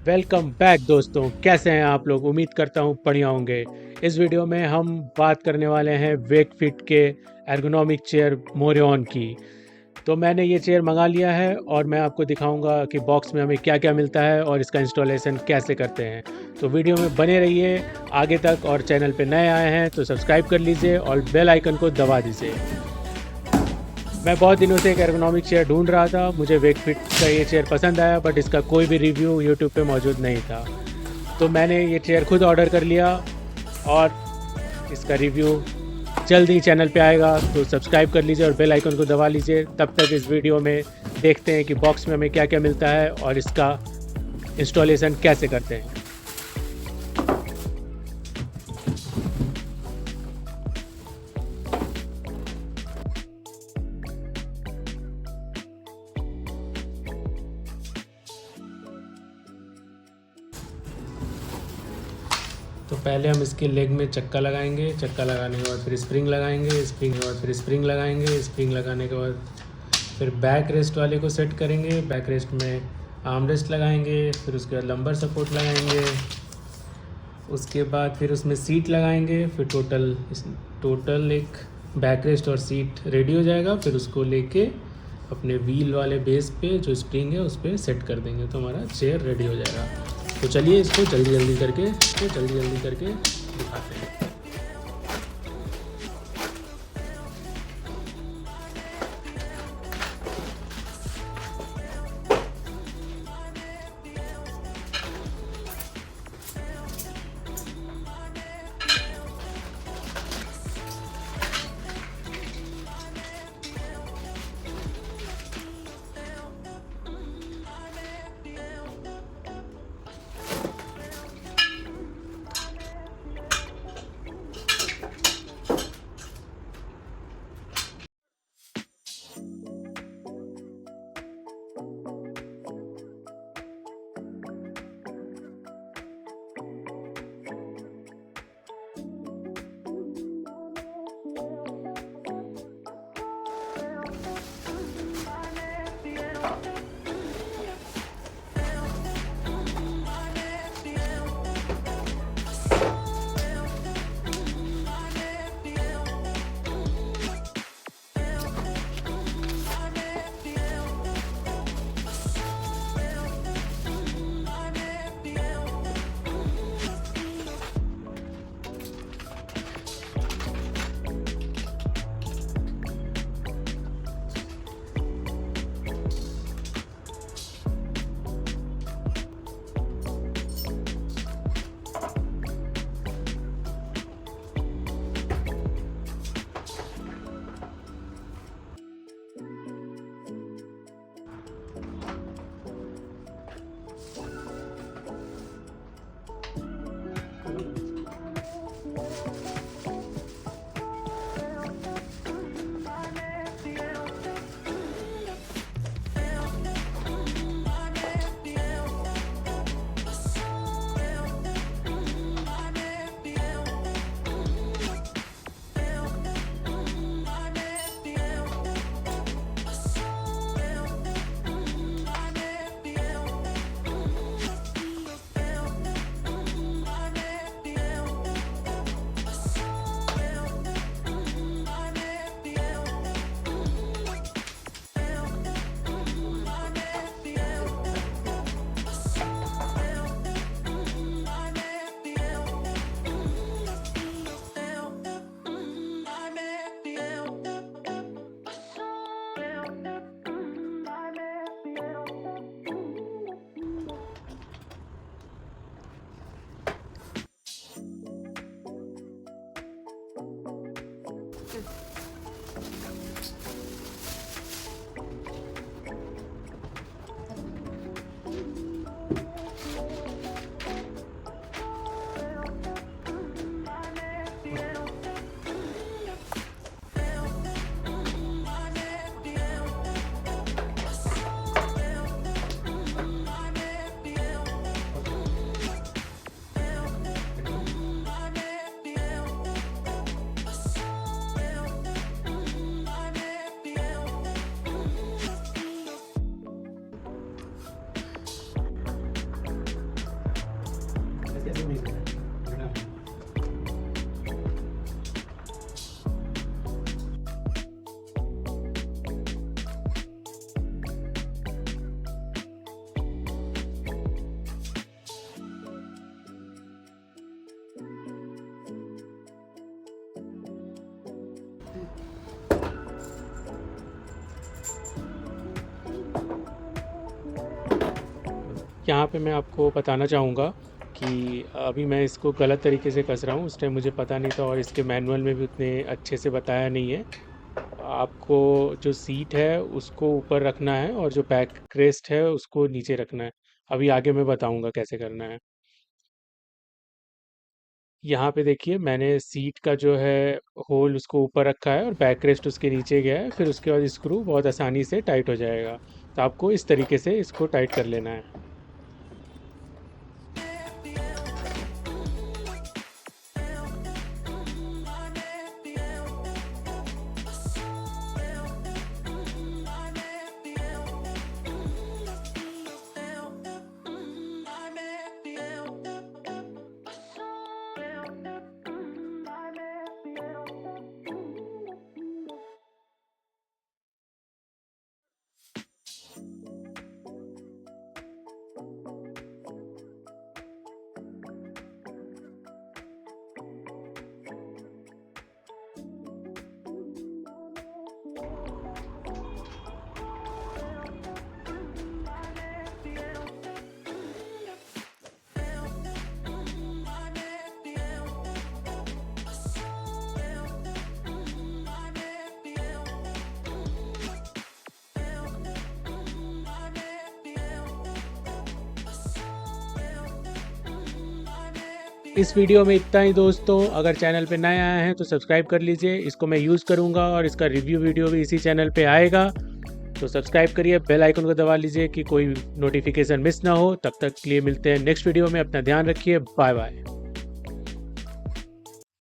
Welcome back दोस्तों, कैसे हैं आप लोग। उम्मीद करता हूँ बढ़िया होंगे। इस वीडियो में हम बात करने वाले हैं वेकफिट के एर्गोनॉमिक चेयर मोरियन की। तो मैंने ये चेयर मंगा लिया है और मैं आपको दिखाऊंगा कि बॉक्स में हमें क्या क्या मिलता है और इसका इंस्टॉलेशन कैसे करते हैं। तो वीडियो में बने रहिए आगे तक, और चैनल पे नए आए हैं तो सब्सक्राइब कर लीजिए और बेल आइकन को दबा दीजिए। मैं बहुत दिनों से एक एर्गोनॉमिक चेयर ढूंढ रहा था। मुझे वेकफिट का ये चेयर पसंद आया, बट इसका कोई भी रिव्यू यूट्यूब पे मौजूद नहीं था। तो मैंने ये चेयर खुद ऑर्डर कर लिया और इसका रिव्यू जल्द ही चैनल पे आएगा। तो सब्सक्राइब कर लीजिए और बेल आइकन को दबा लीजिए। तब तक इस वीडियो में देखते हैं कि बॉक्स में हमें क्या क्या मिलता है और इसका इंस्टॉलेशन कैसे करते हैं। तो पहले हम इसके लेग में चक्का लगाएंगे। चक्का लगाने के बाद फिर स्प्रिंग लगाएंगे। स्प्रिंग के बाद फिर स्प्रिंग लगाएंगे। स्प्रिंग लगाने के बाद फिर बैक रेस्ट वाले को सेट करेंगे। बैक रेस्ट में आर्म रेस्ट लगाएंगे। फिर उसके बाद लंबर सपोर्ट लगाएंगे। उसके बाद फिर उसमें सीट लगाएंगे। फिर टोटल एक बैक रेस्ट और सीट रेडी हो जाएगा। फिर उसको लेके अपने व्हील वाले बेस पे जो स्प्रिंग है उस पर सेट कर देंगे तो हमारा चेयर रेडी हो जाएगा। तो चलिए इसको जल्दी जल्दी करके दिखाते हैं। कैसे नहीं करना यहाँ पे मैं आपको बताना चाहूँगा कि अभी मैं इसको गलत तरीके से कस रहा हूँ। उस टाइम मुझे पता नहीं था और इसके मैनुअल में भी उतने अच्छे से बताया नहीं है। आपको जो सीट है उसको ऊपर रखना है और जो बैक रेस्ट है उसको नीचे रखना है। अभी आगे मैं बताऊँगा कैसे करना है। यहाँ पे देखिए मैंने सीट का जो है होल उसको ऊपर रखा है और बैक रेस्ट उसके नीचे गया है। फिर उसके बाद स्क्रू बहुत आसानी से टाइट हो जाएगा। तो आपको इस तरीके से इसको टाइट कर लेना है। इस वीडियो में इतना ही दोस्तों। अगर चैनल पे नए आए हैं तो सब्सक्राइब कर लीजिए। इसको मैं यूज़ करूँगा और इसका रिव्यू वीडियो भी इसी चैनल पे आएगा। तो सब्सक्राइब करिए, बेल आइकन को दबा लीजिए कि कोई नोटिफिकेशन मिस ना हो। तब तक के लिए मिलते हैं नेक्स्ट वीडियो में। अपना ध्यान रखिए। Bye bye.